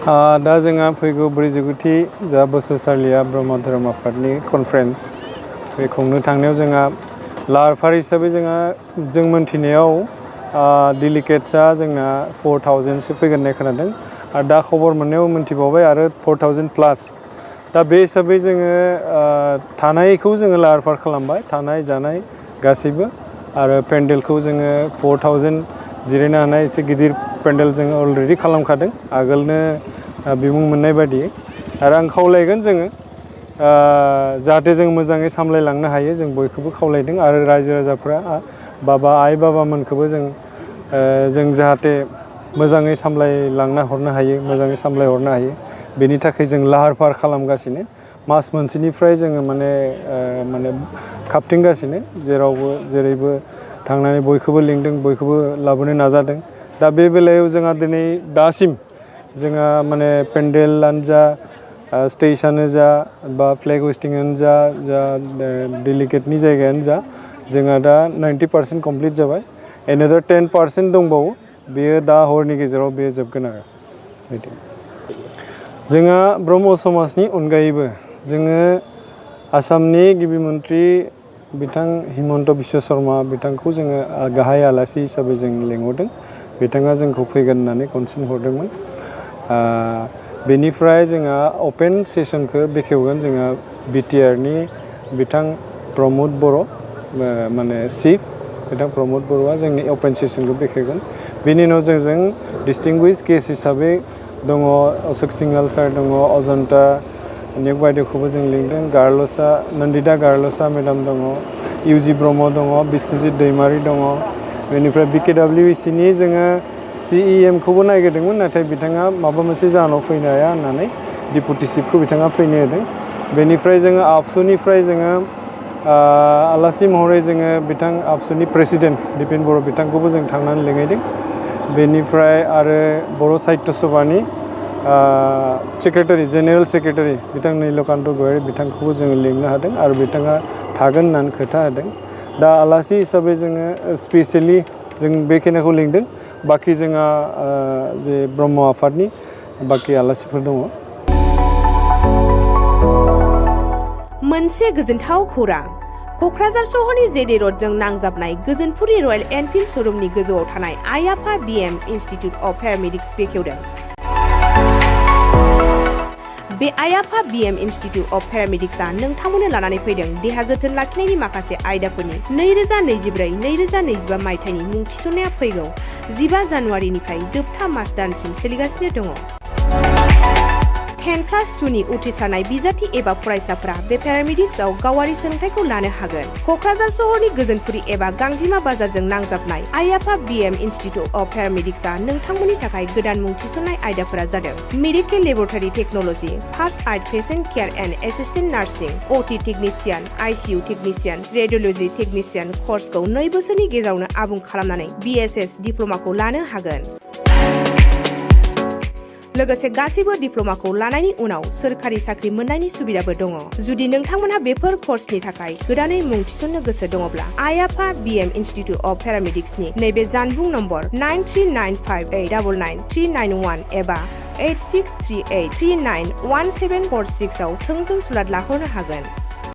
दा जोंहा फैगौ 49थि जा बोसोरसालिया ब्रह्म धोरोम आफादनि कनफारेन्स बे खुंनो थांनायाव जोंहा लाहार फाहार हिसाबै जों मोनथिनायाव डेलिगेट्सआ जोंना 4000सो फैगोन होननाय खोनादों आरो दा खबर मोननायाव मोनथिबावबाय आरो 4000 प्लास दा बे हिसाबै जोङो थानायखौ जोङो लाहार फाहार खालामबाय थानाय जानाय गासैबो आरो पेन्डेलखौ जोङो 4000 जिरायनो हानाय एसे गिदिर पेन्डेल जोङो अलरेडि खालामखादों आगोलनो बिमुं मोननाय बायदि आरो आं खावलायगोन जोङो जाहाथे जों मोजाङै सामलायलांनो हायो जों बयखौबो खावलायदों आरो रायजो राजाफ्रा आइ बाबामोनखौबो जों जाहाथे मोजाङै सामलायलांना हरनो हायो मोजाङै सामलायहरनो हायो बेनि थाखाय जों लाहार फाहार खालामगासिनो मास मोनसेनिफ्राय जोङो माने खाबथिंगासिनो जेरैबो थांनानै बयखौबो लिंदों बयखौबो लाबोनो नाजादों दा बे बेलायाव जोंहा दिनै दासिम जोंहा माने पेन्डेलानो जा स्टेजआनो जा बा फ्लेग हस्टिंआनो जा डेलिगेटनि जायगायानो जा जोंहा दा 90% कमप्लिट जाबाय एनादार 10% दंबावो बेयो दा हरनि गेजेराव बेयो जोबगोन आरो बिदि जोंहा ब्रह्म समाजनि अनगायैबो जोङो आसामनि गिबि मन्थ्रि बिथां हिमन्त बिश्व शर्मा बिथांखौ जोङो गाहाय आलासि हिसाबै जों लेंहरदों बिथाङा जोंखौ फैगोन होननानै कनसेन्ट हरदोंमोन बेनिफ्राय जोंहा अपेन सेसनखौ बेखेवगोन जोंहा बिटिआरनि बिथां प्रमद बर' माने चिफ बिथां प्रमद बर'आ जोंनि अपेन सेसनखौ बेखेवगोन बेनि उनाव जों डिस्टिंगुइश गेस्ट हिसाबै दङ अशोक सिंहाल सार दङ अजन्ता अनेक बायदिखौबो जों लिंदों नन्दिता गार्लसा मेडाम दङ इउजि ब्रह्म दङ बिस्वजित दैमारि दङ बेनिफ्राय BKWECनि जोङो CEMखौबो नायगिरदोंमोन नाथाय बिथाङा माबा मोनसे जाहोनाव फैनो हाया होननानै डिपुटि चिफखौ बिथाङा फैनो होदों बेनिफ्राय जोङो आबसुनिफ्राय जोङो आलासि महरै जोङो बिथां आबसुनि प्रेसिडेन्ट दिपेन बर' बिथांखौबो जों थांनानै लिंहैदों बेनिफ्राय आरो बर' साहित्य सभानि जेनेरेल सेक्रेटारि बिथां नीलकान्त गयारि बिथांखौबो जोङो लिंनो हादों आरो बिथाङा थागोन होननानै खोथा होदों दा आलासि हिसाबै जोङो स्पेसियेलि जों बेखिनिखौ लिंदों बाखि जोंहा जे ब्रह्म आफादनि बाखि आलासिफोर दङ मोनसे गोजोनथाव खौरां क'क्राझार सहरनि जेडे रडजों नांजाबनाय गोजोनपुरि रयेल एनफिल्ड श'रुमनि गोजौआव थानाय आइ आफा BM इन्स्टिट्युट अफ पेरामेडिक्स बेखेवदों बे आइ आफा BM इन्स्टिट्युट अफ पेरामेडिक्सआ नोंथांमोननो लानानै फैदों देहा जोथोन लाखिनायनि माखासे आयदाफोरनि 2024-2025 मायथाइनि मुं थिसननाया फैगौ 15 जानुवारिनिफ्राय जोबथा मार्च दानसिम सोलिगासिनो दङ 10+2नि उथ्रिसारनाय बिजाथि एबा फरायसाफोरा बे पेरामेडिक्सआव गावारि सोलोंथाइखौ लानो हागोन क'क्राझार सहरनि गोजोनपुरि एबा गांजिमा बाजारजों नांजाबनाय आइ आफा BM इन्स्टिट्युट अफ पेरामेडिक्सआ नोंथांमोननि थाखाय गोदान मुं थिसननाय आयदाफोरा जादों medical laboratory technology first aid patient care and assistant nursing OT technician ICU technician radiology technician कर्सखौ 2 बोसोरनि गेजेरावनो आबुं खालामनानै BSS डिप्ल'माखौ लानो हागोन लोगोसे गासैबो डिप्ल'माखौ लानायनि उनाव सोरखारि साख्रि मोननायनि सुबिदाबो दङ जुदि नोंथांमोनहा बेफोर कर्सनि थाखाय गोदानै मुं थिसननो गोसो दङब्ला आइ आफा BM इन्स्टिट्युट अफ पेरामेडिक्सनि नैबे जानबुं नम्बर 9395899391 एबा 8638391746 आव थोंजों सुलाद लाहरनो हागोन